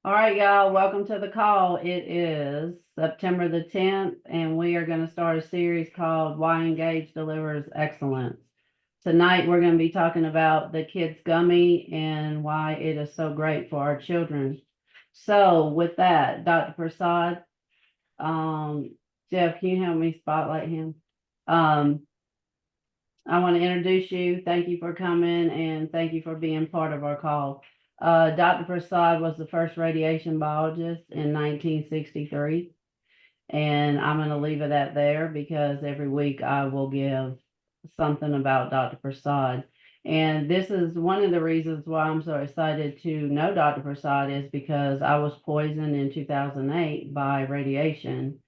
All right, y'all, welcome to the call. It is September the 10th, and we are going to start a series called Why Engage Delivers Excellence. Tonight, we're going to be talking about the Kids Gummy and why it is so great for our children. So with that, Dr. Prasad, Jeff, can you help me spotlight him? I want to introduce you. Thank you for coming and thank you for being part of our call. Dr. Prasad was the first radiation biologist in 1963. And I'm going to leave it at there because every week I will give something about Dr. Prasad. And this is one of the reasons why I'm so excited to know Dr. Prasad is because I was poisoned in 2008 by radiation.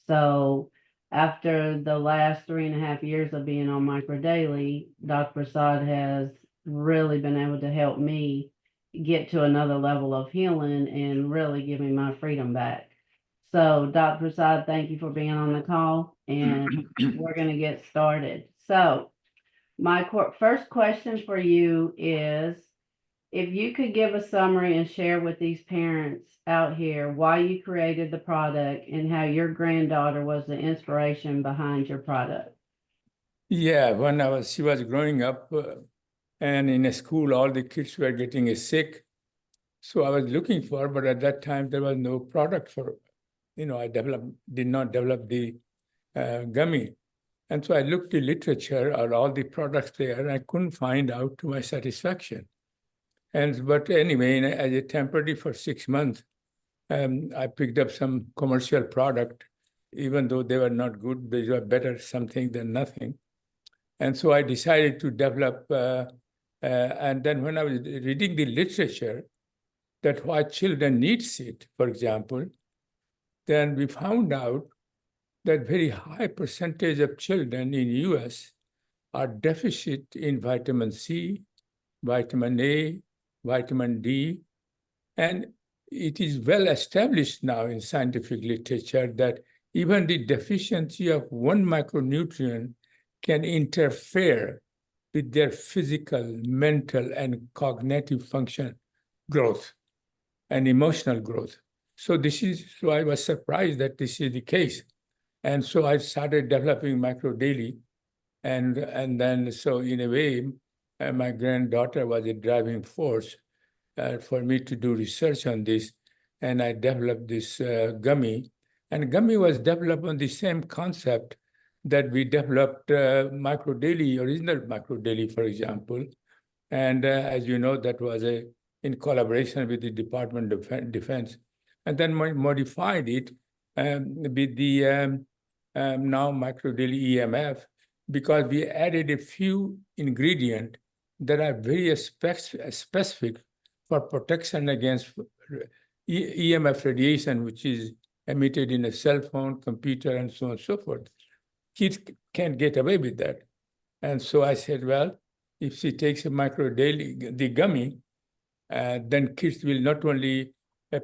So after the last 3.5 years of being on Micro Daily, Dr. Prasad has really been able to help me get to another level of healing and really give me my freedom back. So, Dr. Prasad, thank you for being on the call, and we're going to get started. So, my first question for you is, if you could give a summary and share with these parents out here why you created the product and how your granddaughter was the inspiration behind your product. Yeah, when she was growing up and in a school, all the kids were getting sick. So I was looking for, but at that time there was no product for, I did not develop the gummy. And so I looked the literature at all the products there and I couldn't find out to my satisfaction. But anyway, as a temporary for 6 months, I picked up some commercial product, even though they were not good, they were better something than nothing. And so I decided to develop, and then when I was reading the literature, that why children need it, for example, then we found out that very high percentage of children in US are deficient in vitamin C, vitamin A, vitamin D, and it is well established now in scientific literature that even the deficiency of one micronutrient can interfere with their physical, mental, and cognitive function growth and emotional growth. So I was surprised that this is the case. And so I started developing Micro Daily. And then, so in a way, my granddaughter was a driving force for me to do research on this. And I developed this gummy. And gummy was developed on the same concept that we developed Micro Daily, original Micro Daily, for example. And as you know, that was in collaboration with the Department of Defense. And then modified it with the now Micro Daily EMF, because we added a few ingredients that are very specific for protection against EMF radiation, which is emitted in a cell phone, computer, and so on and so forth. Kids can't get away with that. And so I said, well, if she takes a Micro Daily, the gummy, then kids will not only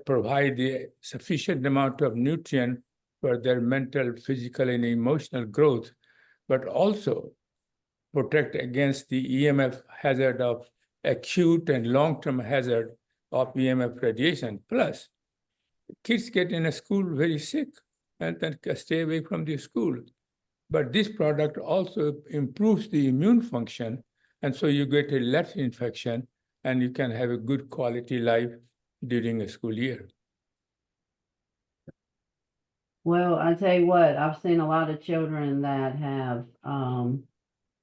provide the sufficient amount of nutrient for their mental, physical, and emotional growth, but also protect against the EMF hazard of acute and long-term hazard of EMF radiation. Plus, kids get in a school very sick and then stay away from the school. But this product also improves the immune function, and so you get a less infection and you can have a good quality life during a school year. Well, I tell you what, I've seen a lot of children that have,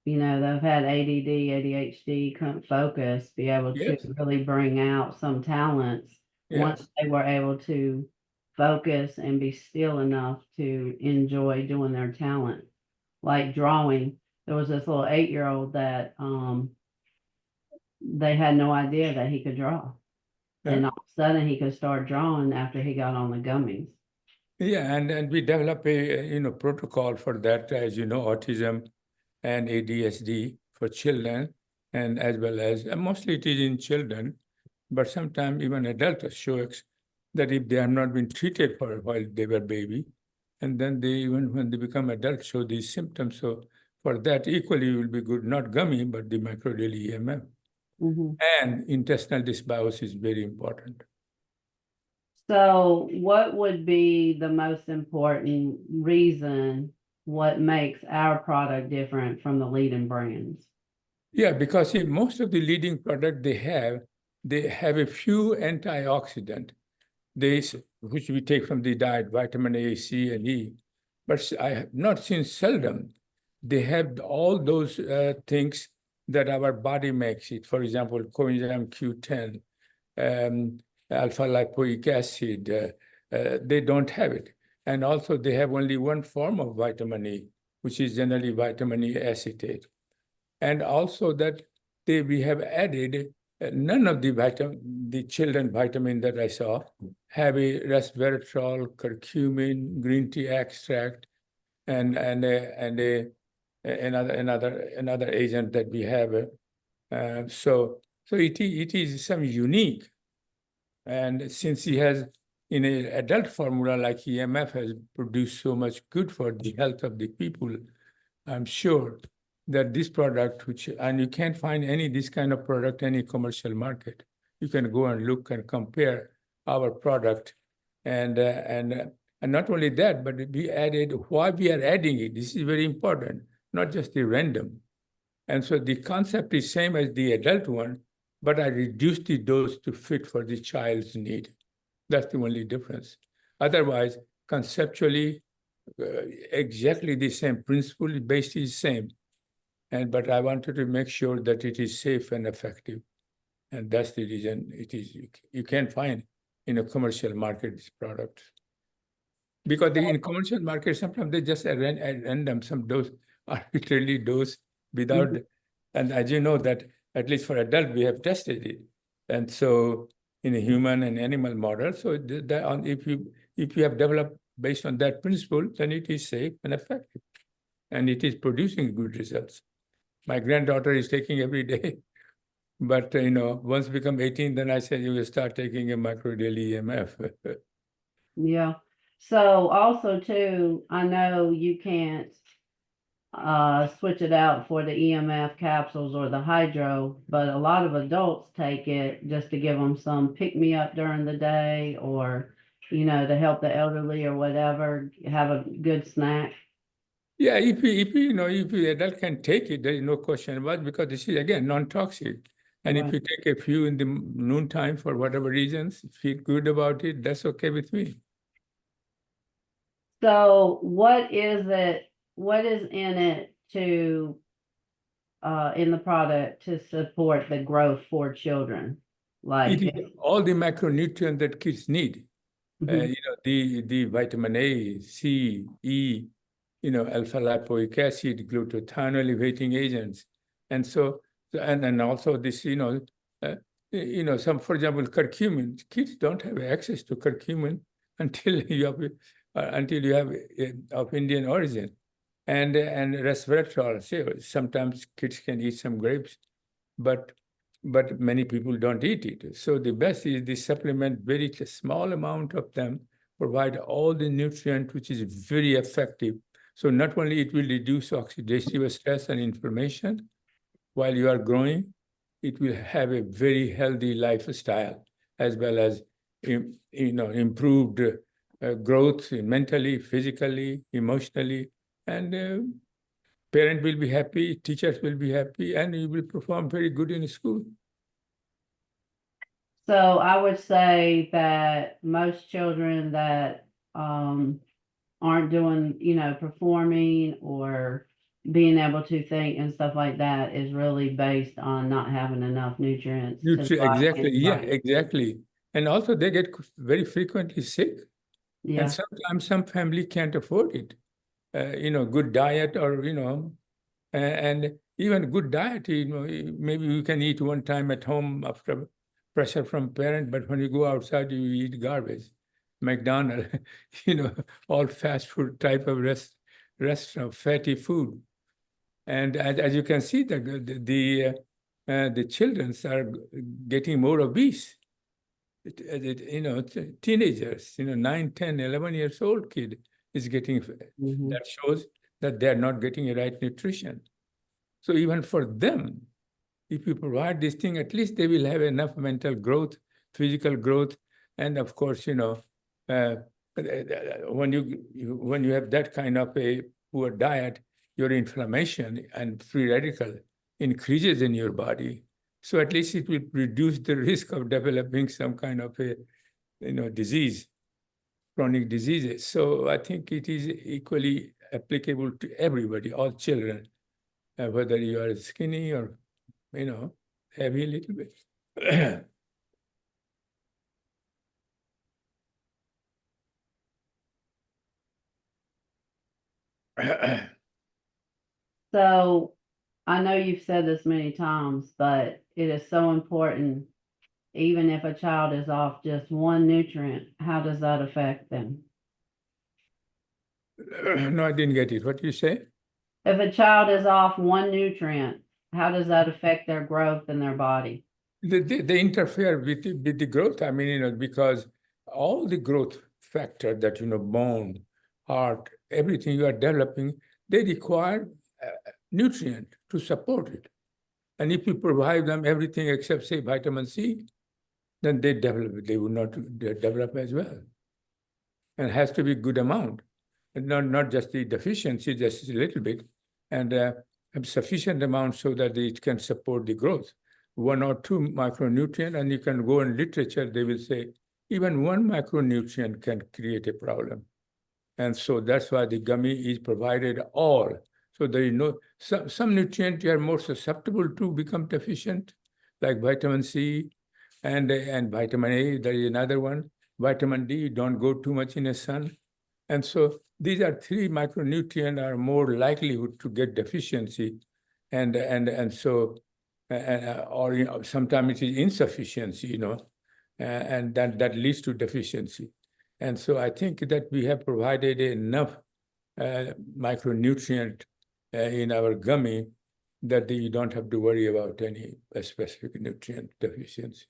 they've had ADD, ADHD, couldn't focus, be able to really bring out some talents once they were able to focus and be still enough to enjoy doing their talent. Like drawing, there was this little 8-year-old that they had no idea that he could draw. And all of a sudden he could start drawing after he got on the gummies. Yeah, and we develop a protocol for that, as you know, autism and ADHD for children, and as well as mostly it is in children, but sometimes even adults show that if they have not been treated for while they were baby, and then they even when they become adults show these symptoms. So for that equally will be good, not gummy, but the Micro Daily EMF. And intestinal dysbiosis is very important. So what would be the most important reason what makes our product different from the leading brands? Yeah, because see, most of the leading product they have a few antioxidant, which we take from the diet, vitamin A, C, and E. But I have not seen seldom they have all those things that our body makes it. For example, coenzyme Q10, um, alpha lipoic acid, they don't have it. And also they have only one form of vitamin E, which is generally vitamin E acetate. And also that we have added none of the children vitamin that I saw have a resveratrol, curcumin, green tea extract, and another agent that we have. So it is some unique. And since he has in an adult formula like EMF has produced so much good for the health of the people, I'm sure that this product, and you can't find this kind of product any commercial market. You can go and look and compare our product, and not only that, but we added why we are adding it. This is very important, not just the random. And so the concept is same as the adult one, but I reduced the dose to fit for the child's need. That's the only difference. Otherwise, conceptually, exactly the same principle based is same, but I wanted to make sure that it is safe and effective, and that's the reason it is. You can't find in a commercial market this product because in commercial market sometimes they just add random some dose arbitrarily dose without, and as you know that at least for adult we have tested it, and so in a human and animal model. So if you have developed based on that principle, then it is safe and effective, and it is producing good results. My granddaughter is taking every day, but once become 18, then I said you will start taking a micro daily EMF. Yeah. So also too, I know you can't switch it out for the EMF capsules or the hydro, but a lot of adults take it just to give them some pick me up during the day, or to help the elderly or whatever, have a good snack. Yeah, if the adult can take it, there is no question about it, because this is again non-toxic. And if you take a few in the noontime for whatever reasons, feel good about it, that's okay with me. So what is in it to in the product to support the growth for children? It Like, is all the macronutrients that kids need. The vitamin A, C, E, alpha lipoic acid, glutathione elevating agents. And so, and also this, some, for example, curcumin. Kids don't have access to curcumin until you have of Indian origin. And resveratrol. So sometimes kids can eat some grapes, but many people don't eat it. So the best is the supplement, very small amount of them, provide all the nutrient, which is very effective. So not only it will reduce oxidative stress and inflammation while you are growing, it will have a very healthy lifestyle, as well as improved growth mentally, physically, emotionally, and parent will be happy, teachers will be happy, and you will perform very good in school. so I would say that most children that aren't doing, performing or being able to think and stuff like that is really based on not having enough nutrients to Exactly, yeah, right. exactly. And also they get very frequently sick. Yeah. And sometimes some family can't afford it. Good diet, or and even good diet, maybe you can eat one time at home after pressure from parent, but when you go outside, you eat garbage, McDonald's, all fast food type of restaurant, fatty food. And as you can see, the children are getting more obese. Teenagers, 9, 10, 11 years old kid is getting, that shows that they're not getting a right nutrition. So even for them, if you provide this thing, at least they will have enough mental growth, physical growth, And of course, when you have that kind of a poor diet, your inflammation and free radical increases in your body. So at least it will reduce the risk of developing some kind of a disease, chronic diseases. So I think it is equally applicable to everybody, all children, whether you are skinny or heavy a little bit. So I know you've said this many times, but it is so important. Even if a child is off just one nutrient, how does that affect them? No, I didn't get it. What did you say? If a child is off one nutrient, how does that affect their growth in their body? They interfere with the growth. I mean, because all the growth factor that, bone, heart, everything you are developing, they require nutrient to support it. And if you provide them everything except, say, vitamin C, then they would not develop as well. And it has to be good amount, and not just the deficiency, just a little bit, and a sufficient amount so that it can support the growth. 1 or 2 micronutrient, and you can go in literature, they will say even 1 micronutrient can create a problem. And so that's why the gummy is provided all. So there is some nutrients you are more susceptible to become deficient, like vitamin C and vitamin A. There is another one, vitamin D. Don't go too much in the sun. And so these are 3 micronutrients are more likelihood to get deficiency, and so or sometimes it is insufficiency, and that leads to deficiency. And so I think that we have provided enough micronutrient in our gummy that you don't have to worry about any specific nutrient deficiency.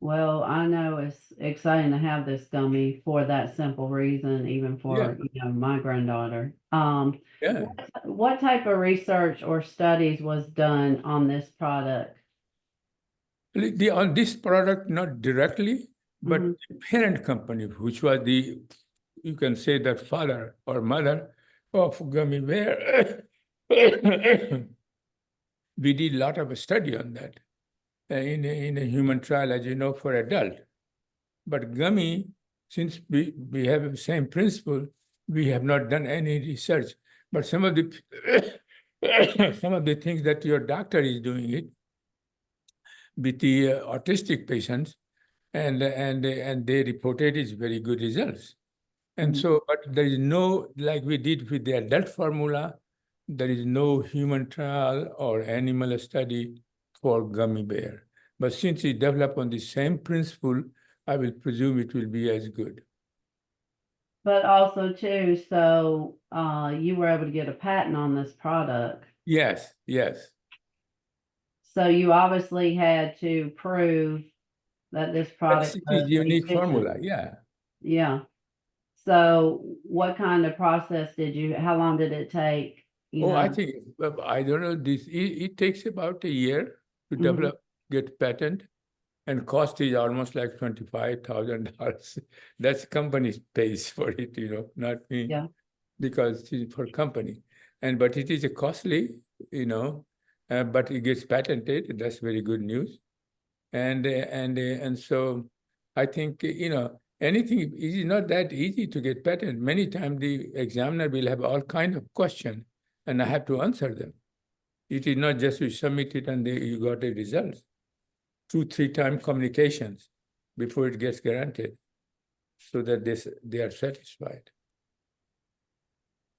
Well, I know it's exciting to have this gummy for that simple reason, even for my granddaughter. Yeah. What type of research or studies was done on this product? On this product, not directly, but the parent company, which was you can say that father or mother of gummy bear. We did a lot of study on that in a human trial, as you know, for adult. But gummy, since we have the same principle, we have not done any research. But some of the some of the things that your doctor is doing it with the autistic patients, and they reported is very good results. And so, but there is no, like we did with the adult formula, there is no human trial or animal study for gummy bear. But since it developed on the same principle, I will presume it will be as good. But also too, so you were able to get a patent on this product. Yes. So you obviously had to prove that this product That's was unique efficient. formula, yeah. Yeah. So what kind of process how long did it take? I think, I don't know, it takes about a year to develop, get patent, and cost is almost like $25,000. That's company pays for it, not me. Yeah. Because it's for company. But it is a costly, but it gets patented. That's very good news. And so I think, anything is not that easy to get patent. Many times the examiner will have all kinds of questions, and I have to answer them. It is not just you submit it and you got a result. 2-3 times communications before it gets granted, so that they are satisfied.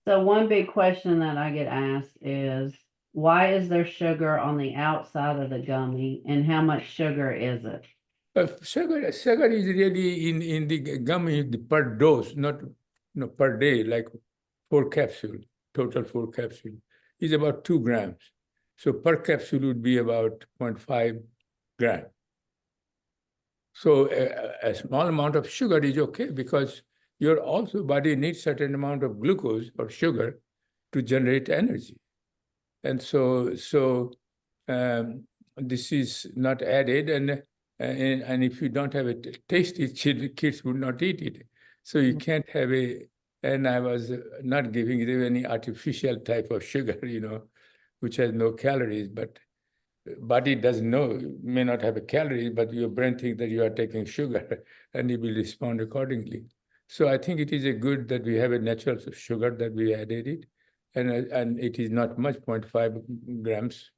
So one big question that I get asked is, why is there sugar on the outside of the gummy, and how much sugar is it? Sugar is really in the gummy per dose, not per day, like 4 capsules, total 4 capsules, is about 2 grams. So per capsule would be about 0.5 grams. So a small amount of sugar is okay, because your also body needs certain amount of glucose or sugar to generate energy. And so this is not added, And if you don't have it tasty, kids would not eat it. So you can't have and I was not giving them any artificial type of sugar, which has no calories, but body doesn't know, may not have a calorie, but your brain thinks that you are taking sugar and it will respond accordingly. So I think it is a good that we have a natural sugar that we added it, and it is not much, 0.5 grams,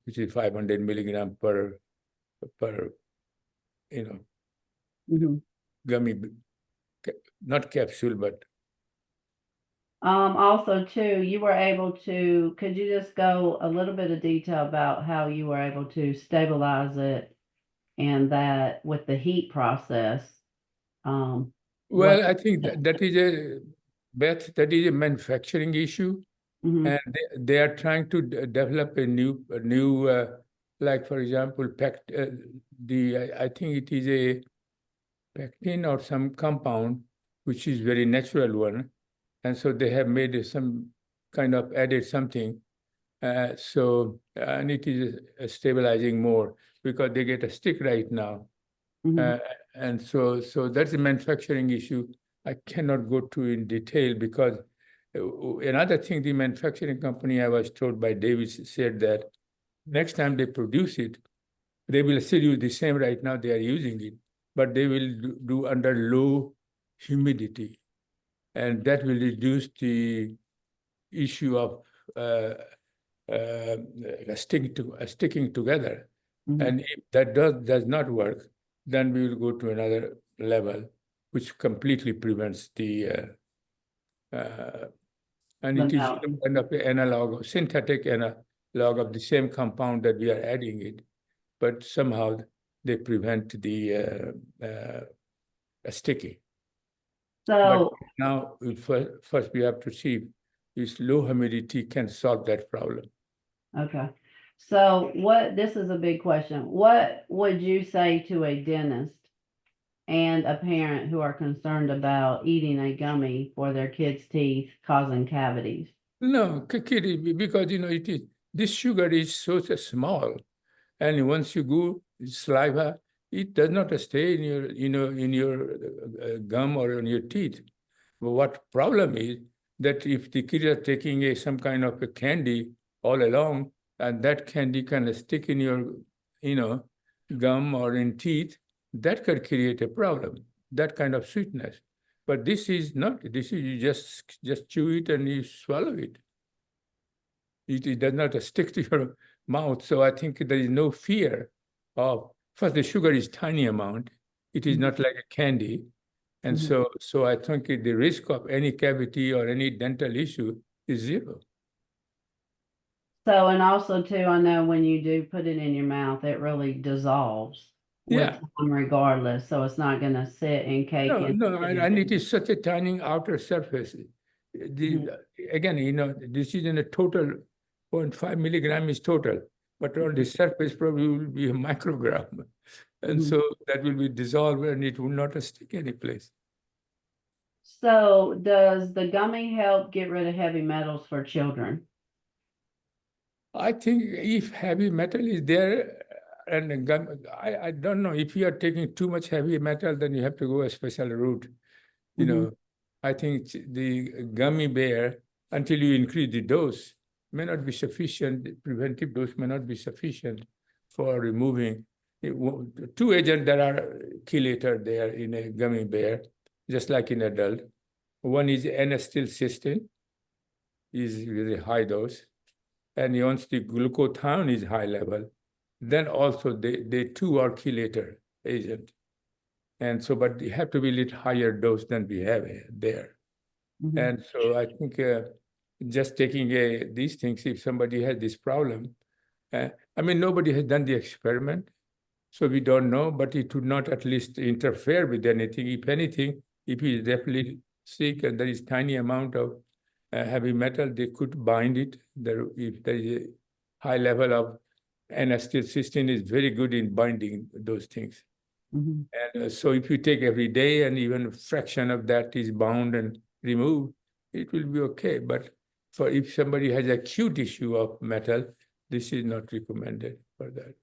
which is 500 milligram per gummy, not capsule, but. Also too, you were able to, could you just go a little bit of detail about how you were able to stabilize it and that with the heat process? Well, I think that is Beth, that is a manufacturing issue. Mhm. And they are trying to develop a new, like for example, I think it is a pectin or some compound, which is very natural one. And so they have made some kind of added something. And it is stabilizing more because they get a stick right now. Mhm. And so that's a manufacturing issue. I cannot go to in detail because another thing, the manufacturing company, I was told by Davis, said that next time they produce it, they will still use the same right now they are using it, but they will do under low humidity. And that will reduce the issue of sticking together. Mhm. And if that does not work, then we will go to another level, which completely prevents and it is kind of an synthetic analog of the same compound that we are adding it, but somehow they prevent the sticking. But So, now, first we have to see if low humidity can solve that problem. okay. So this is a big question. What would you say to a dentist and a parent who are concerned about eating a gummy for their kids' teeth causing cavities? No, Kitty, because this sugar is so small, and once you go saliva, it does not stay in your gum or on your teeth. But what problem is that if the kids are taking some kind of a candy all along, and that candy can stick in your gum or in teeth, that could create a problem. That kind of sweetness. But this is not. This is you just chew it and you swallow it. It does not stick to your mouth. So I think there is no fear of, first, the sugar is tiny amount. It is not like a candy. And so I think the risk of any cavity or any dental issue is zero. So, and also too, I know when you do put it in your mouth, it really dissolves with Yeah. time regardless. So it's not going to sit and cake in. No, and it is such a tiny outer surface. Again, this is in a total 0.5 milligram is total, but on the surface probably will be a microgram. And so that will be dissolved and it will not stick any place. So does the gummy help get rid of heavy metals for children? I think if heavy metal is there, and I don't know, if you are taking too much heavy metal, then you have to go a special route. I think the gummy bear, until you increase the dose, may not be sufficient. The preventive dose may not be sufficient for removing. Two agents that are chelator there in a gummy bear, just like in adult. One is N-acetylcysteine, is with a high dose. And once the glutathione is high level, then also they too are chelator agent. And so, but you have to be a little higher dose than we have there. And so I think just taking these things, if somebody has this problem, nobody has done the experiment, so we don't know, but it would not at least interfere with anything. If anything, if he is definitely sick and there is tiny amount of heavy metal, they could bind it. If there is a high level of N-acetylcysteine is very good in binding those things. And so if you take every day and even a fraction of that is bound and removed, it will be okay. But for if somebody has acute issue of metal, this is not recommended for that.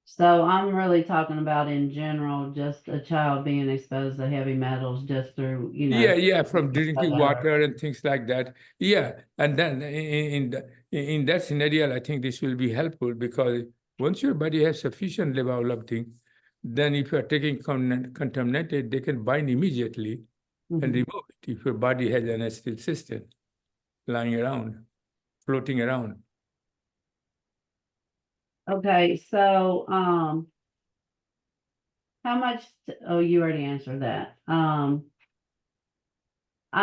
So I'm really talking about in general, just a child being exposed to heavy metals just through, Yeah, from drinking uh, water and things like that. Yeah, and then in that scenario, I think this will be helpful because once your body has sufficient level of things, then if you are taking contaminated, they can bind immediately and mhm. remove it if your body has an acetyl cysteine lying around, floating around. Okay, so, how much, oh, you already answered that. I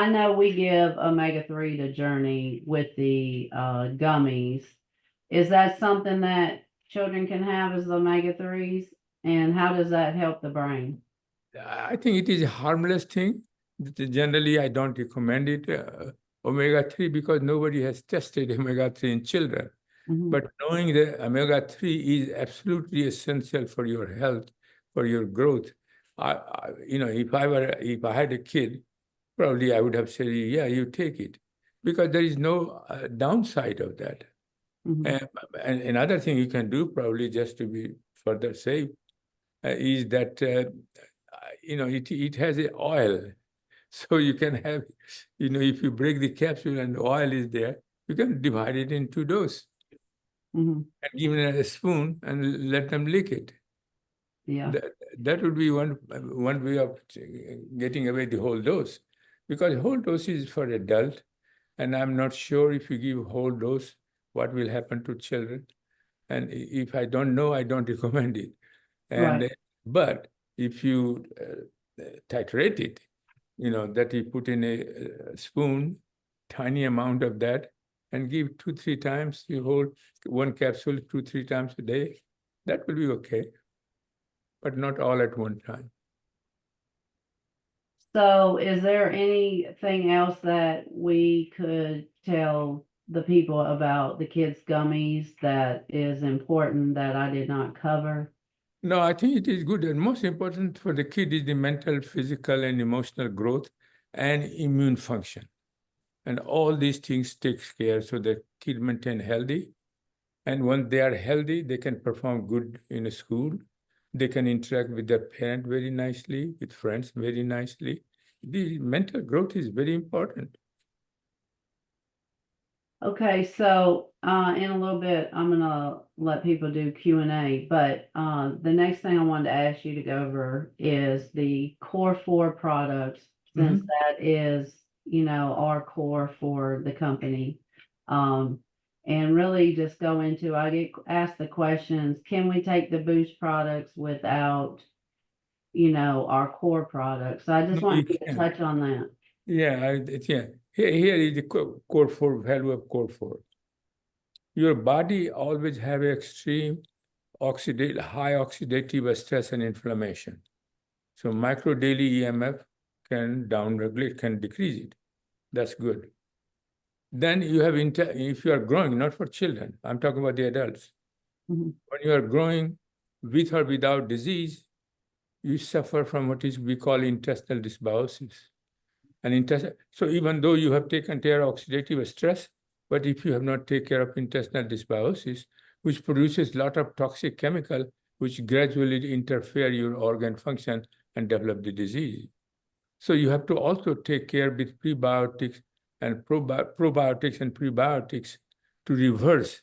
know we give omega-3 to Journey with the, gummies. Is that something that children can have as omega-3s? And how does that help the brain? I think it is a harmless thing. Generally, I don't recommend it, omega-3, because nobody has tested omega-3 in children. Mhm. But knowing that omega-3 is absolutely essential for your health, for your growth. If I had a kid, probably I would have said, yeah, you take it, because there is no downside of that. Mhm. And another thing you can do, probably just to be further safe, is that it has a oil, so you can have, if you break the capsule and the oil is there, you can divide it in two doses Mhm. and give it a spoon and let them lick it. Yeah, That would be one way of getting away the whole dose, because whole dose is for adult, and I'm not sure if you give whole dose what will happen to children. And if I don't know, I don't recommend it. right. And but if you titrate it, that you put in a spoon, tiny amount of that, and give 2-3 times. You hold one capsule 2-3 times a day. That will be okay, but not all at one time. So is there anything else that we could tell the people about the kids' gummies that is important that I did not cover? No, I think it is good. And most important for the kid is the mental, physical, and emotional growth and immune function. And all these things takes care so the kid maintain healthy. And when they are healthy, they can perform good in a school. They can interact with their parent very nicely, with friends very nicely. The mental growth is very important. Okay, so in a little bit, I'm gonna let people do Q&A, but the next thing I wanted to ask you to go over is the core four products, since Mhm. that is, our core for the company. Um, and really just go into, I get asked the questions, can we take the boost products without, our core products? So I just No, you want you to can. touch on that. Yeah. Here is the core four value of core four. Your body always have extreme high oxidative stress and inflammation. So micro daily EMF can downregulate, can decrease it. That's good. Then you have, if you are growing, not for children, I'm talking about the adults. Mhm. When you are growing with or without disease, you suffer from what is we call intestinal dysbiosis. So even though you have taken care of oxidative stress, but if you have not taken care of intestinal dysbiosis, which produces a lot of toxic chemical, which gradually interfere your organ function and develop the disease. So you have to also take care with prebiotics and probiotics and prebiotics to reverse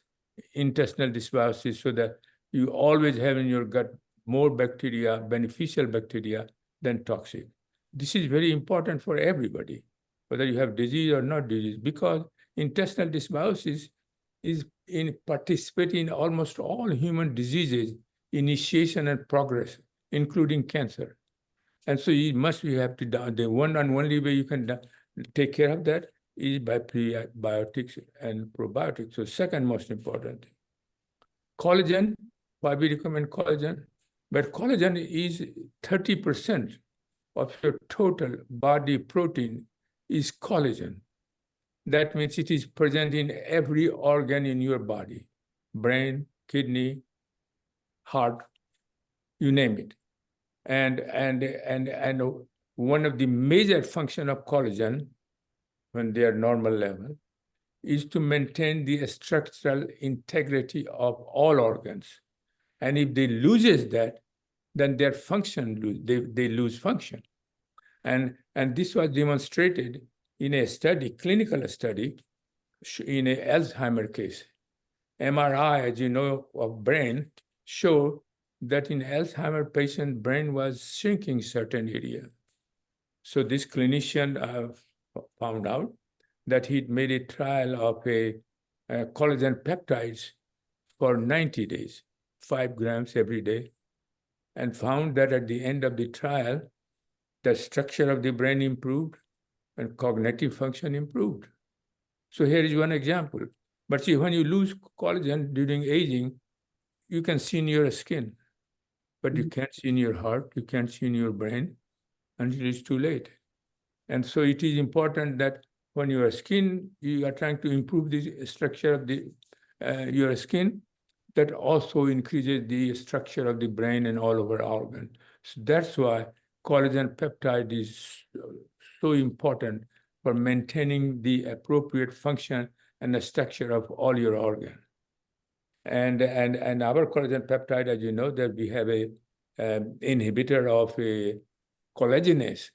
intestinal dysbiosis so that you always have in your gut more bacteria, beneficial bacteria than toxic. This is very important for everybody, whether you have disease or not disease, because intestinal dysbiosis is in participating in almost all human diseases, initiation and progress, including cancer. And so we have to the one and only way you can take care of that is by prebiotics and probiotics. So second most important, collagen. Why we recommend collagen? But collagen is 30% of your total body protein is collagen. That means it is present in every organ in your body, brain, kidney, heart, you name it. And one of the major function of collagen when they are normal level is to maintain the structural integrity of all organs. And if they loses that, then their function, they lose function. And this was demonstrated in a study, clinical study, in a Alzheimer case. MRI, as you know, of brain show that in Alzheimer patient, brain was shrinking certain area. So this clinician found out that he'd made a trial of a collagen peptides for 90 days, 5 grams every day, and found that at the end of the trial, the structure of the brain improved and cognitive function improved. So here is one example. But see, when you lose collagen during aging, you can see in your skin, but you can't see in your heart, you can't see in your brain until it's too late. And so it is important that when your skin, you are trying to improve the structure of your skin, that also increases the structure of the brain and all over organ. So that's why collagen peptide is so important for maintaining the appropriate function and the structure of all your organ. And our collagen peptide, as you know, that we have a inhibitor of a collagenase,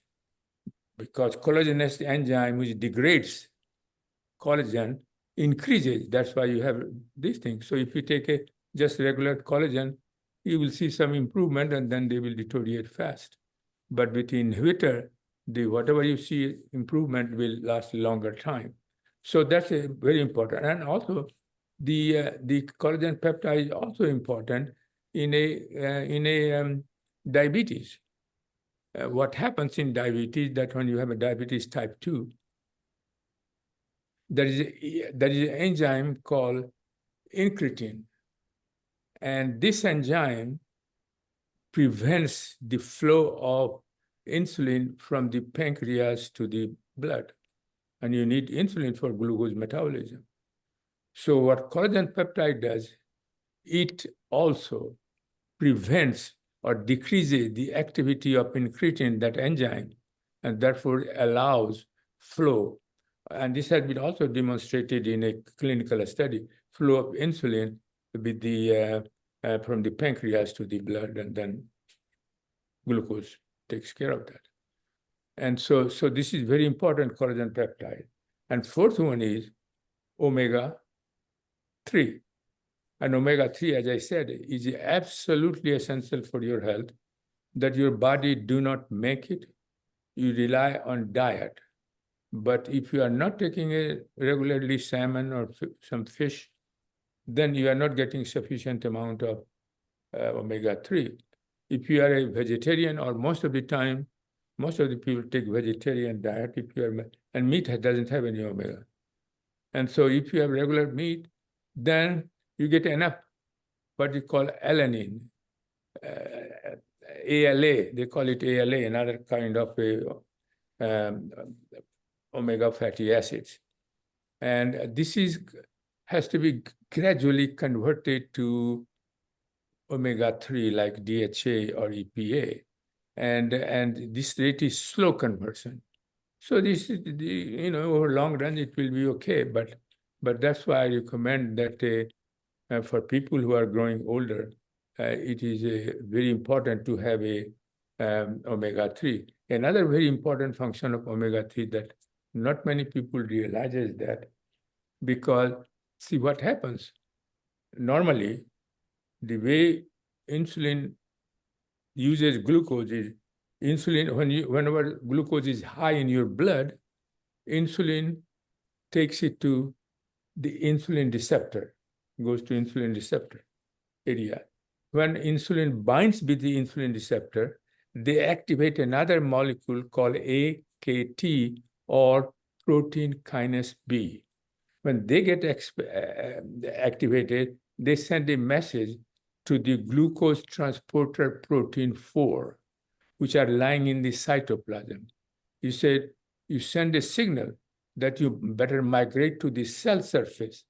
because collagenase enzyme, which degrades collagen, increases. That's why you have these things. So if you take a just regular collagen, you will see some improvement, and then they will deteriorate fast. But with the inhibitor, whatever you see improvement will last a longer time. So that's a very important. And also, the collagen peptide is also important in a diabetes. What happens in diabetes, that when you have a diabetes type 2, there is an enzyme called incretin. And this enzyme prevents the flow of insulin from the pancreas to the blood. And you need insulin for glucose metabolism. So what collagen peptide does, it also prevents or decreases the activity of incretin, that enzyme, and therefore allows flow. And this has been also demonstrated in a clinical study, flow of insulin with from the pancreas to the blood, and then glucose takes care of that. And so this is very important, collagen peptide. And fourth one is omega-3. And omega-3, as I said, is absolutely essential for your health, that your body do not make it. You rely on diet. But if you are not taking a regularly salmon or some fish, then you are not getting sufficient amount of omega-3. If you are a vegetarian, or most of the time, most of the people take vegetarian diet, and meat doesn't have any omega. And so if you have regular meat, then you get enough what you call alanine, ALA, they call it ALA, another kind of omega fatty acids. And this has to be gradually converted to omega-3 like DHA or EPA. And this rate is slow conversion. So this is, over long run, it will be okay. But that's why I recommend that for people who are growing older, it is very important to have a omega-3. Another very important function of omega-3 that not many people realize is that, because see what happens. Normally, the way insulin uses glucose is, whenever glucose is high in your blood, insulin takes it to the insulin receptor, goes to insulin receptor area. When insulin binds with the insulin receptor, they activate another molecule called AKT, or protein kinase B. When they get activated, they send a message to the glucose transporter protein 4, which are lying in the cytoplasm. You send a signal that you better migrate to the cell surface.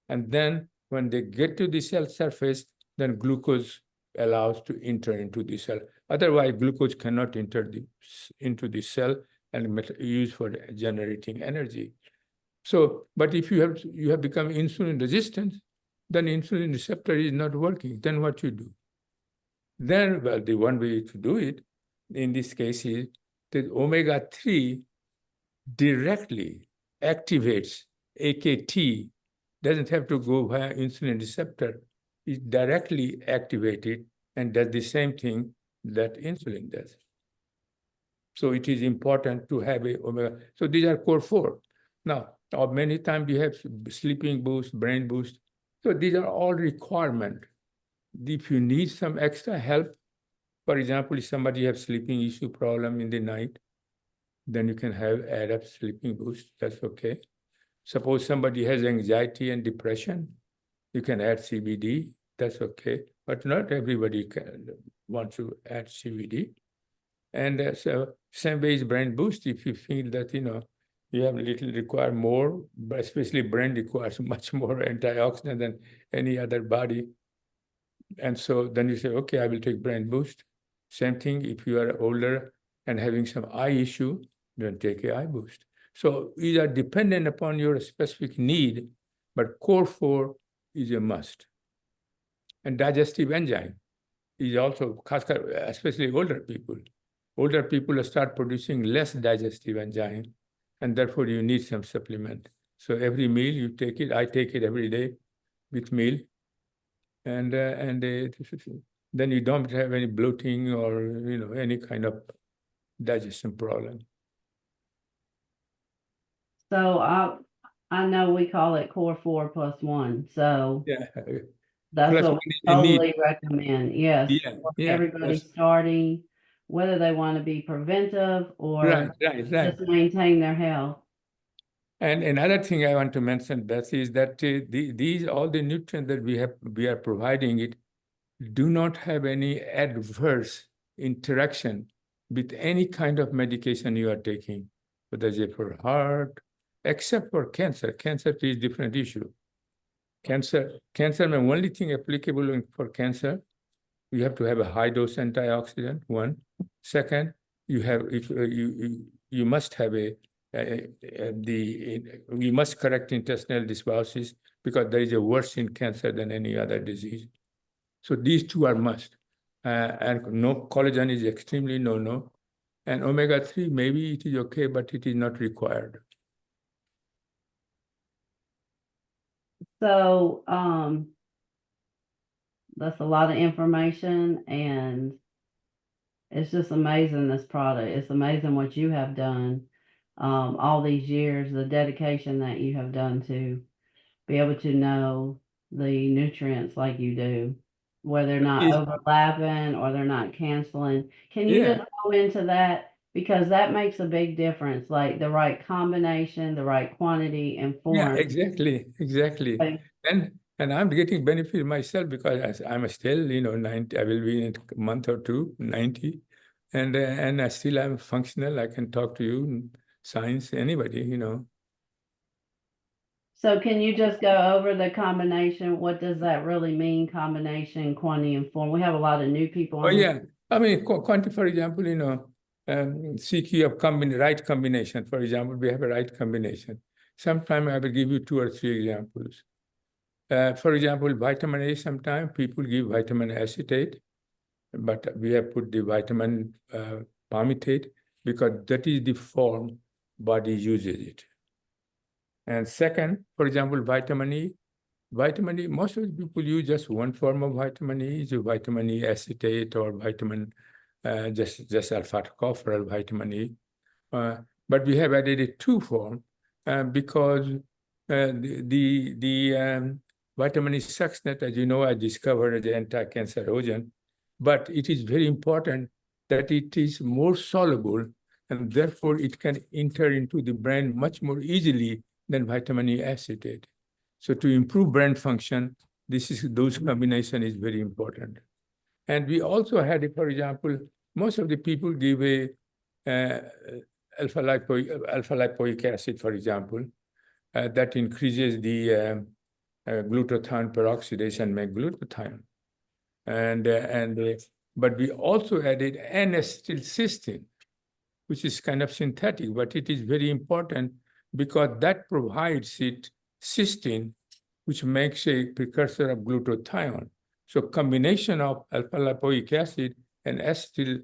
And then when they get to the cell surface, then glucose allows to enter into the cell. Otherwise, glucose cannot enter into the cell and used for generating energy. So, but if you have become insulin resistant, then insulin receptor is not working. Then what you do? Then, well, the one way to do it, in this case, is that omega-3 directly activates AKT, doesn't have to go via insulin receptor. It directly activated and does the same thing that insulin does. So it is important to have a omega. So these are core 4. Now, many times you have sleeping boost, brain boost. So these are all requirements. If you need some extra help, for example, if somebody has sleeping issue problem in the night, then you can add up sleeping boost. That's okay. Suppose somebody has anxiety and depression, you can add CBD. That's okay. But not everybody want to add CBD. And so same way is brain boost. If you feel that, you have require more, but especially brain requires much more antioxidant than any other body. And so then you say, okay, I will take brain boost. Same thing if you are older and having some eye issue, then take a eye boost. So these are dependent upon your specific need, but core 4 is a must. And digestive enzyme is also, especially older people. Older people start producing less digestive enzyme, and therefore you need some supplement. So every meal you take it, I take it every day with meal. And then you don't have any bloating or any kind of digestion problem. So I know we call it core 4 plus 1. So Yeah, that's plus what one we is a need. totally recommend. Yes. Yeah, For yeah, everybody that's starting, whether they want to be preventive or right. just maintain their health. And another thing I want to mention, Beth, is that these all the nutrients that we are providing it do not have any adverse interaction with any kind of medication you are taking, whether it's for heart, except for cancer. Cancer is a different issue. Cancer, the only thing applicable for cancer, you have to have a high dose antioxidant, one. Second, you must have you must correct intestinal dysbiosis because there is a worse in cancer than any other disease. So these two are must. And no, collagen is extremely no. And omega-3, maybe it is okay, but it is not required. So that's a lot of information, and it's just amazing, this product. It's amazing what you have done all these years, the dedication that you have done to be able to know the nutrients like you do, where they're not overlapping or they're not canceling. Can you just go into that? Because that makes a big difference, like the right combination, the right quantity and form. Yeah, exactly. Okay. And I'm getting benefit myself because I'm still, 90, I will be in a month or two, 90. And I still am functional. I can talk to you, science, anybody. So can you just go over the combination? What does that really mean, combination, quantity, and form? We have a lot of new people on Oh, yeah. I mean, quantity, for example, CQ of right combination. For example, we have a right combination. Sometime I will give you 2 or 3 examples. For example, vitamin A, sometimes people give vitamin acetate, but we have put the vitamin palmitate because that is the form body uses it. And second, for example, vitamin E, most of the people use just one form of vitamin E, is vitamin E acetate or vitamin, just alpha-tocopherol vitamin E. But we have added a 2 form because the vitamin E succinate, as you know, I discovered as an anti-cancerogen, but it is very important that it is more soluble and therefore it can enter into the brain much more easily than vitamin E acetate. So to improve brain function, those combination is very important. And we also had, for most of the people give a alpha-lipoic acid, for example, that increases the glutathione peroxidation, make glutathione. But we also added N-acetylcysteine, which is kind of synthetic, but it is very important because that provides cysteine which makes a precursor of glutathione. So combination of alpha lipoic acid and acetyl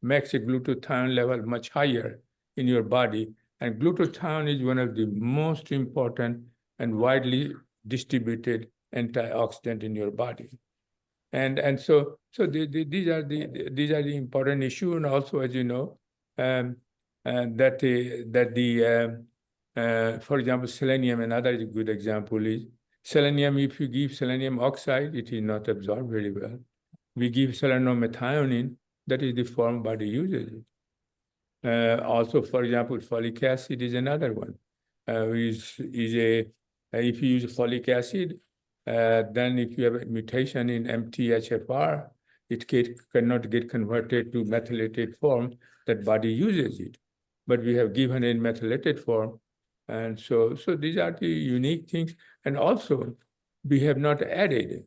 makes a glutathione level much higher in your body. And glutathione is one of the most important and widely distributed antioxidant in your body. And so these are the important issue. And also, as you know, for example, selenium, another good example is selenium. If you give selenium oxide, it is not absorbed very well. We give selenomethionine, that is the form body uses it. Also, for example, folic acid is another one. If you use folic acid, then if you have a mutation in MTHFR, it cannot get converted to methylated form, that body uses it. But we have given in methylated form. And so these are the unique things. And also, we have not added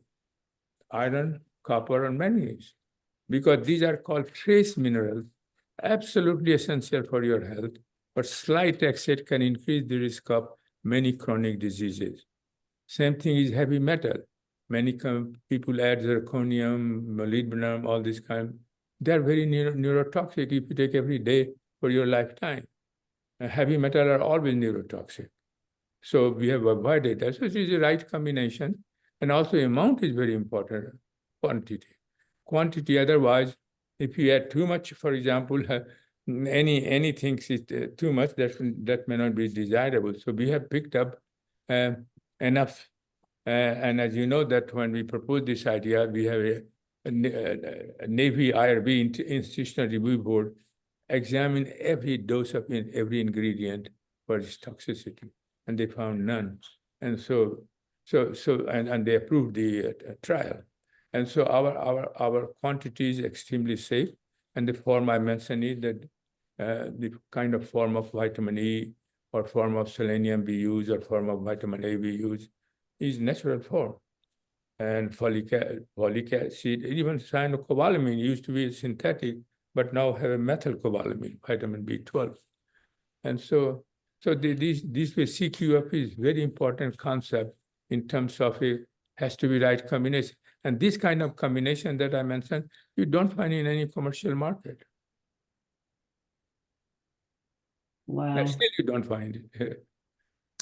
iron, copper, and manganese, because these are called trace minerals, absolutely essential for your health, but slight excess can increase the risk of many chronic diseases. Same thing is heavy metal. Many people add zirconium, molybdenum, all this kind. They're very neurotoxic if you take every day for your lifetime. Heavy metal are always neurotoxic. So we have avoided that. So it is the right combination. And also amount is very important, quantity. Otherwise, if you add too much, for example, anything is too much, that may not be desirable. So we have picked up enough. And as you know, that when we proposed this idea, we have a Navy IRB, Institutional Review Board, examine every dose of every ingredient for its toxicity, and they found none. And and they approved the trial. And so our quantity is extremely safe. And the form I mentioned is that the kind of form of vitamin E or form of selenium we use or form of vitamin A we use is natural form. And folic acid, even cyanocobalamin used to be synthetic, but now have a methylcobalamin, vitamin B12. And so this CQF is very important concept in terms of it has to be right combination. And this kind of combination that I mentioned, you don't find in any commercial market. Wow. And still you don't find it.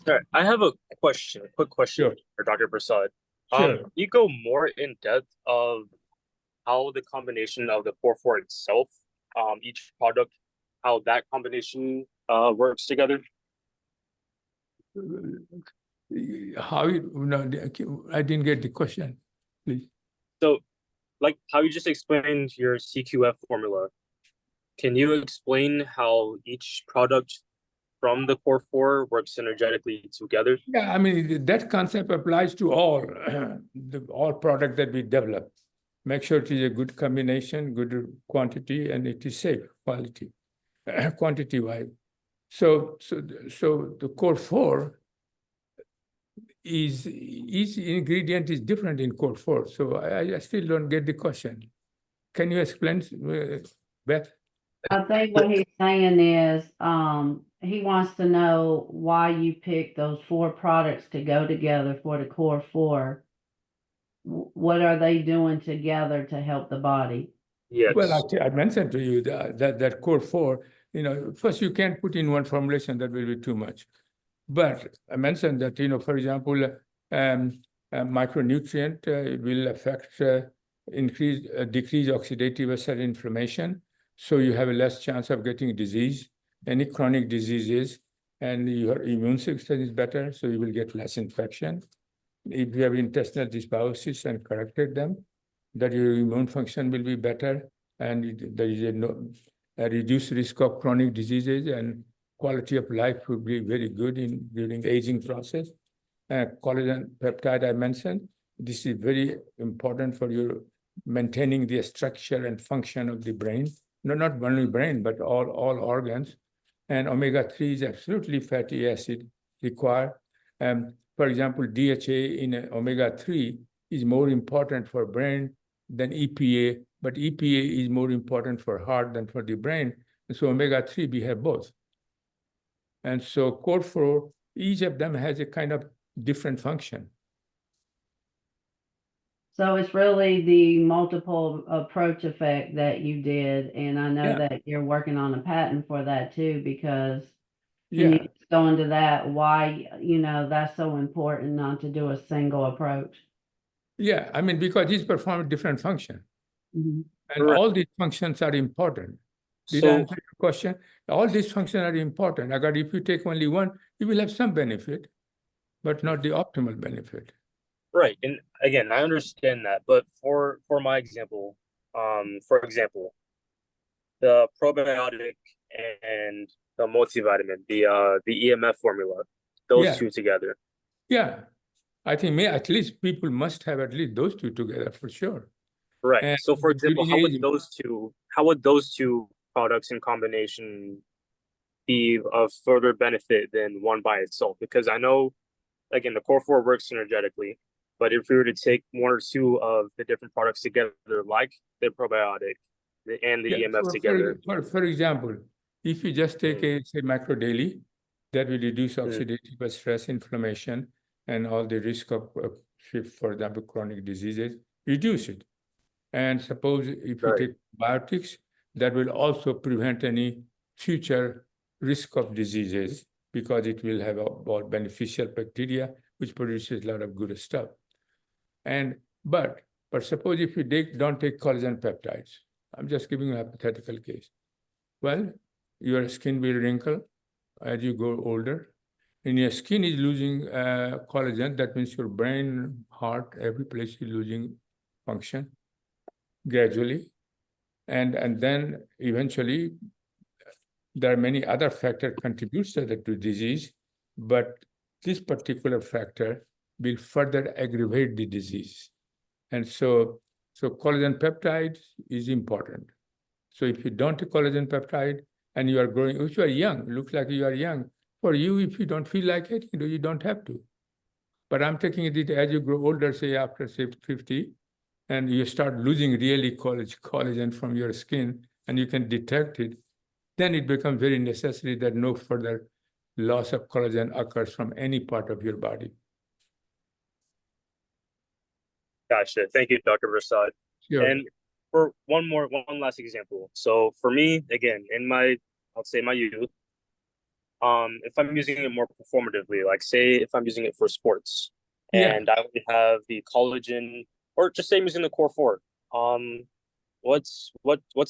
All right, I have a quick question Sure. for Dr. Prasad. Sure. Can you go more in depth of how the combination of the 4-4 itself, each product, how that combination works together? How I didn't get the question, please. So, like how you just explained your CQF formula, can you explain how each product from the core 4 works synergetically together? Yeah, I mean, that concept applies to all, all products that we develop. Make sure it is a good combination, good quantity, and it is safe quality, quantity-wise. So the core 4 is, each ingredient is different in core 4. So I still don't get the question. Can you explain, Beth? I think what he's saying is, he wants to know why you picked those 4 products to go together for the core 4. What are they doing together to help the body? Yes. Well, I mentioned to you that core 4, first you can't put in one formulation, that will be too much. But I mentioned that, for example, micronutrient will affect, decrease oxidative cell inflammation. So you have a less chance of getting disease, any chronic diseases, and your immune system is better, so you will get less infection. If you have intestinal dysbiosis and corrected them, that your immune function will be better, and there is a reduced risk of chronic diseases, and quality of life will be very good during the aging process. Collagen peptide I mentioned, this is very important for your maintaining the structure and function of the brain. No, not only brain, but all organs. And omega-3 is absolutely fatty acid required. For example, DHA in omega-3 is more important for brain than EPA, but EPA is more important for heart than for the brain. And so omega-3, we have both. And so core 4, each of them has a kind of different function. So it's really the multiple approach effect that you did, and I know Yeah. that you're working on a patent for that too, because can Yeah, you just go into that, why, that's so important not to do a single approach? yeah. I mean, because each perform different function, Mhm. and Correct. all these functions are important. Did I So answer your question? All these functions are important. Agar if you take only one, you will have some benefit, but not the optimal benefit. right, and again, I understand that, but for my example, for example, the probiotic and the multivitamin, the EMF formula, those Yeah, two together. yeah. I think at least people must have at least those two together for sure. Right. And So for example, during age, how would those two products in combination be of further benefit than one by itself? Because I know, again, the core four works synergetically, but if we were to take one or two of the different products together, like the probiotic and the yeah. EMF So together. for example, if you just take Mm, a say macro daily, that will reduce mm, oxidative stress, inflammation, and all the risk of for example, chronic diseases. Reduce it. And suppose if you right. take biotics, that will also prevent any future risk of diseases because it will have about beneficial bacteria, which produces a lot of good stuff. And but suppose if you don't take collagen peptides, I'm just giving you a hypothetical case. Well, your skin will wrinkle as you grow older, and your skin is losing collagen. That means your brain, heart, every place is losing function gradually, and then eventually there are many other factors contributes to the disease, but this particular factor will further aggravate the disease. And so collagen peptide is important. So if you don't take collagen peptide and you are growing, if you are young, looks like you are young, for you, if you don't feel like it, you don't have to. But I'm taking it as you grow older, say after say 50, and you start losing really collagen from your skin, and you can detect it, then it becomes very necessary that no further loss of collagen occurs from any part of your body. Gotcha. Thank you, Dr. Prasad. Sure. And for one last example. So for me, again, I'll say my youth, if I'm using it more performatively, like say if I'm using it for sports, Yeah. and I only have the collagen, or just say I'm using the core four, what's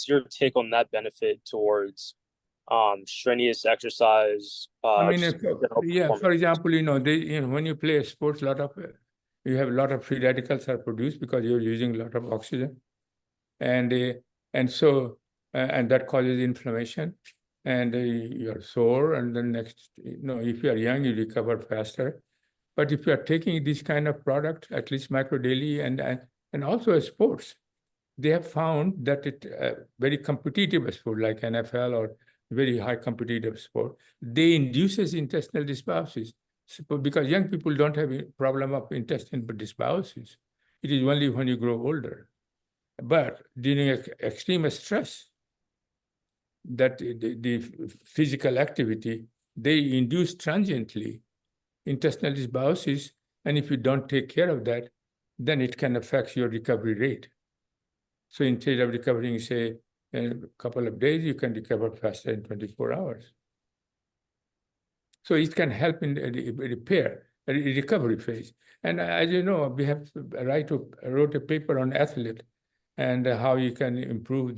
your take on that benefit towards strenuous exercise, I mean, just general yeah, for performance? example, when you play sports, you have a lot of free radicals are produced because you're using a lot of oxygen. And so and that causes inflammation, and you're sore, and then if you are young, you recover faster. But if you are taking this kind of product, at least micro daily, and also sports, they have found that it very competitive sport like NFL or very high competitive sport, they induces intestinal dysbiosis. So, because young people don't have a problem of intestinal dysbiosis. It is only when you grow older. But during extreme stress, that the physical activity, they induce transiently intestinal dysbiosis. And if you don't take care of that, then it can affect your recovery rate. So instead of recovering, say, in a couple of days, you can recover faster in 24 hours. So it can help in repair, recovery phase. And as you know, we have wrote a paper on athlete and how you can improve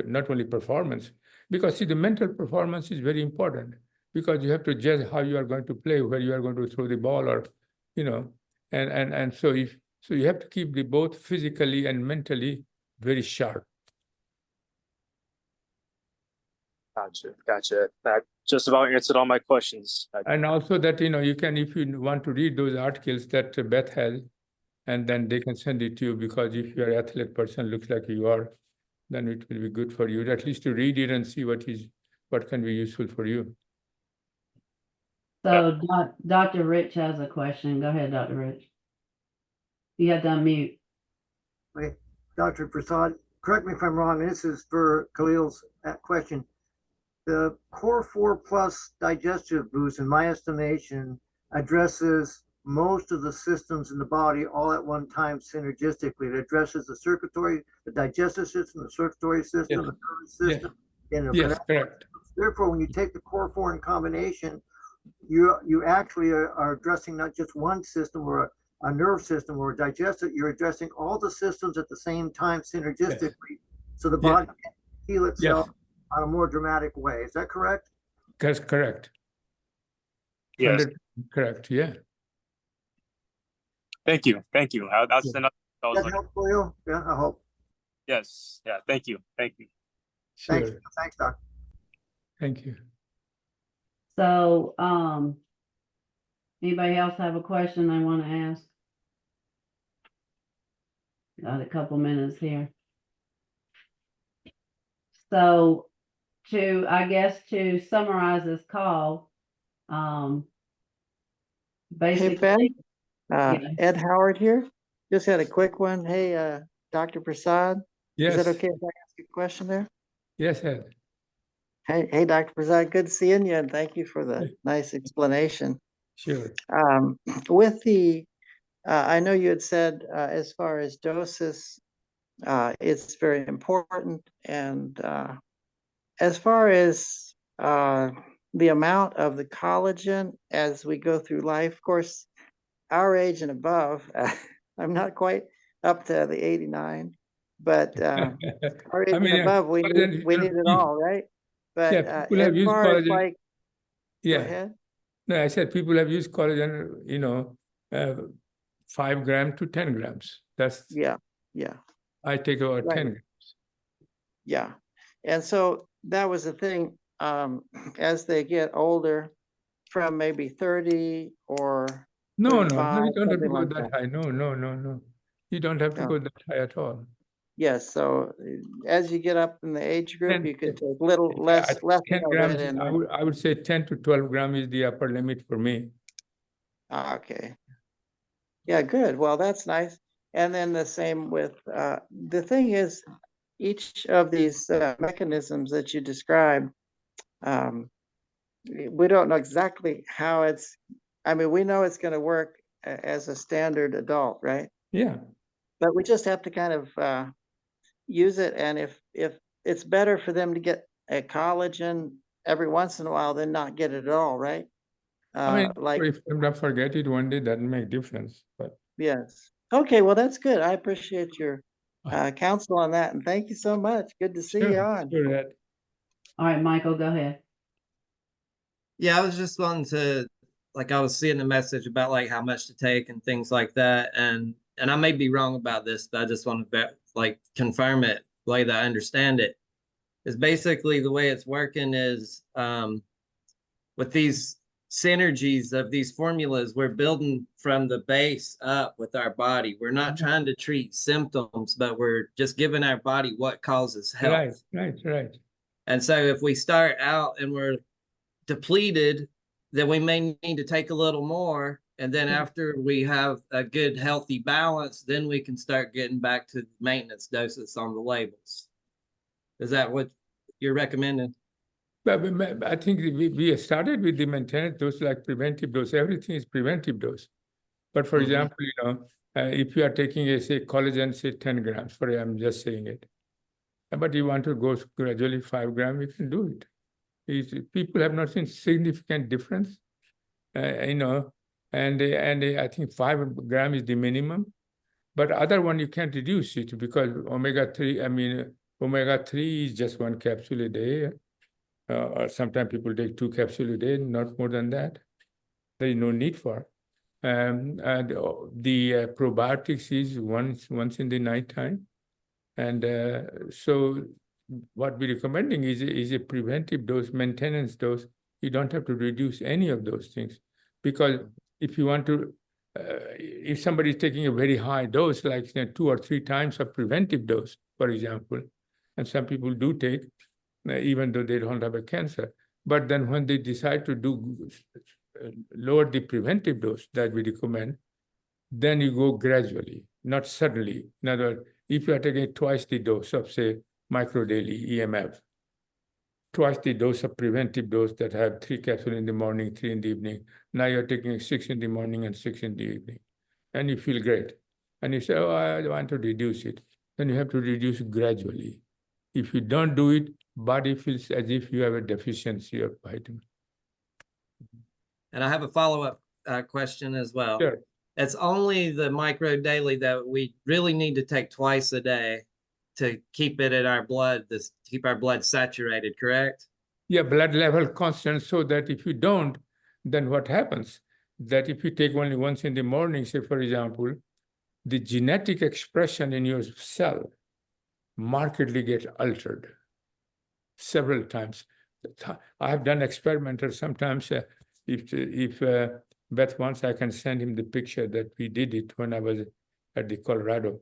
not only performance, because see, the mental performance is very important because you have to judge how you are going to play, where you are going to throw the ball, or and so you have to keep both physically and mentally very sharp. Gotcha. That just about answered all my questions. And also that, you can, if you want to read those articles that Beth has, and then they can send it to you, because if you're an athlete person, looks like you are, then it will be good for you, at least to read it and see what can be useful for you. So Dr. Rich has a question. Go ahead, Dr. Rich. You have to unmute. Wait, Dr. Prasad, correct me if I'm wrong. This is for Khalil's question. The Core 4 Plus digestive boost, in my estimation, addresses most of the systems in the body all at one time synergistically. It addresses the circulatory, the digestive system, the circulatory system, the nervous system, and the Yes, correct. Therefore, when you take the core four in combination, you actually are addressing not just one system or a nerve system or a digestive, you're addressing all the systems at the same time synergistically. So the body can heal itself on a more dramatic way. Is that correct? That's correct. Yes. 100% correct. Yeah. Thank you. Thank you. That's Yeah. another. I was That like, help for you? Yeah, I hope. yes. Yeah. Thank you. Thank you. Sure. Thanks, Doc. Thank you. So, anybody else have a question they want to ask? Got a couple minutes here. So I guess to summarize this call, Hey, basically, Ben, yeah. Ed Howard here. Just had a quick one. Hey, Dr. Prasad, Yes. is it okay if I ask you a question there? Yes, Ed. Hey, Dr. Prasad, good seeing you, and thank you for the nice explanation. Sure. With the, I know you had said as far as doses, it's very important, and as far as the amount of the collagen as we go through life, of course, our age and above, I'm not quite up to the 89, but our age and above, we need it all, right? But people have as used far as collagen. like, go Yeah. ahead. No, I said people have used collagen, 5 grams to 10 grams. That's, Yeah. I take about Right. 10 grams. Yeah. And so that was the thing, as they get older, from maybe 30 or No, you 35, don't have to something go like that that. high. No. You don't have to No. go that high at all. Yes, so as you get up in the age group, 10 you could take little Yeah, less 10 of grams. it, and I would say 10 to 12 grams is the upper limit for me. okay. Yeah, good. Well, that's nice. And then the same with the thing is, each of these mechanisms that you described, we don't know exactly how it's. I mean, we know it's going to work as a standard adult, right? Yeah. But we just have to kind of use it, and if it's better for them to get a collagen every once in a while than not get it at all, right? I mean, Like, if I'm not forget it one day, that make difference. But yes. Okay, well, that's good. I appreciate your counsel on that, and thank you so much. Good to see you on. Sure, Ed. All right, Michael, go ahead. Yeah, I was just wanting to, like, I was seeing the message about like how much to take and things like that, and I may be wrong about this, but I just want to like confirm it the way that I understand it. Is basically the way it's working is with these synergies of these formulas, we're building from the base up with our body. We're not trying to treat symptoms, but we're just giving our body what causes health. Right. And so if we start out and we're depleted, then we may need to take a little more. And then after we have a good healthy balance, then we can start getting back to maintenance doses on the labels. Is that what you're recommending? But I think we started with the maintenance dose, like preventive dose. Everything is preventive dose. But for example, if you are taking say collagen, say 10 grams, I'm just saying it. But you want to go gradually 5 grams, you can do it. People have not seen significant difference, and I think 5 grams is the minimum. But other one you can't reduce it because omega-3 is just 1 capsule a day. Or sometimes people take 2 capsules a day, not more than that. There is no need for. And the probiotics is once in the nighttime. And so what we're recommending is a preventive dose, maintenance dose. You don't have to reduce any of those things. Because if you want to, if somebody is taking a very high dose, like 2 or 3 times of preventive dose, for example, and some people do take, even though they don't have a cancer. But then when they decide to lower the preventive dose that we recommend, then you go gradually, not suddenly. In other words, if you are taking twice the dose of, say, micro daily EMF, twice the dose of preventive dose that have 3 capsules in the morning, 3 in the evening. Now you're taking 6 in the morning and 6 in the evening, and you feel great. And you say, oh, I want to reduce it. Then you have to reduce it gradually. If you don't do it, body feels as if you have a deficiency of vitamin. And I have a follow-up question as well. Sure. It's only the micro daily that we really need to take twice a day to keep it in our blood, to keep our blood saturated, correct? Yeah, blood level constant, so that if you don't, then what happens? That if you take only once in the morning, say for example, the genetic expression in your cell markedly gets altered several times. I have done experimental sometimes. If Beth wants, I can send him the picture that we did it when I was at the Colorado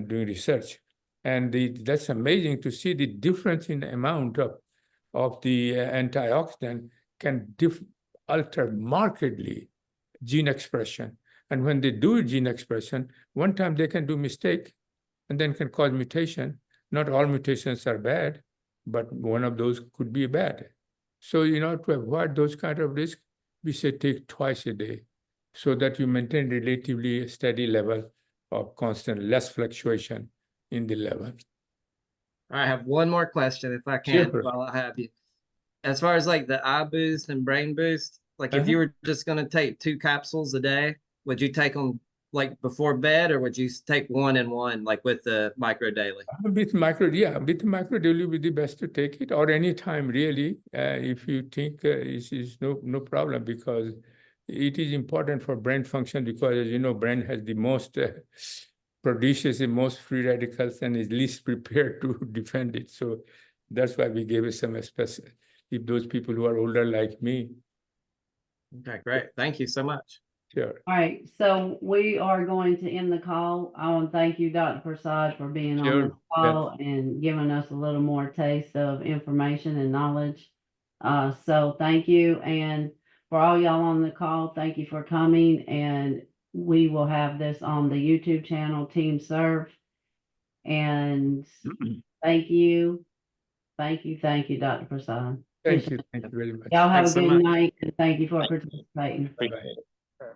doing research. And that's amazing to see the difference in amount of the antioxidant can alter markedly gene expression. And when they do gene expression, one time they can do mistake and then can cause mutation. Not all mutations are bad, but one of those could be bad. So, to avoid those kind of risks, we say take twice a day so that you maintain relatively steady level of constant, less fluctuation in the level. I have one more question, if I can, Sure. while I have you. As far as like the eye boost and brain boost, like if you were just going to take 2 capsules a day, would you take them like before bed, or would you take 1 and 1, like with the micro daily? With micro daily would be best to take it, or any time really, if you think is no problem, because it is important for brain function, because as you know, brain has the most produces the most free radicals and is least prepared to defend it. So that's why we gave it some special. If those people who are older like me. Okay, great. Thank you so much. Sure. All right, so we are going to end the call. I want to thank you, Dr. Prasad, for being on this call and giving us a little more taste of information and knowledge. So thank you. And for all y'all on the call, thank you for coming. And we will have this on the YouTube channel, Team Serve. And thank you. Thank you, Dr. Prasad. Thank you very much. Y'all have Thanks a so good much. night, and thank you for participating. Bye-bye.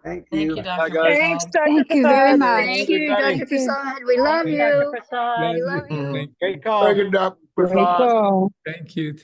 Thank Thank you. you, Dr. Thanks, Prasad. Dr. Thank you very Prasad. much. Thank you, Dr. Prasad. We love Thank you. Prasad. We love you. Thank you. Great call. Thank you, Doc. Great call. Thank you.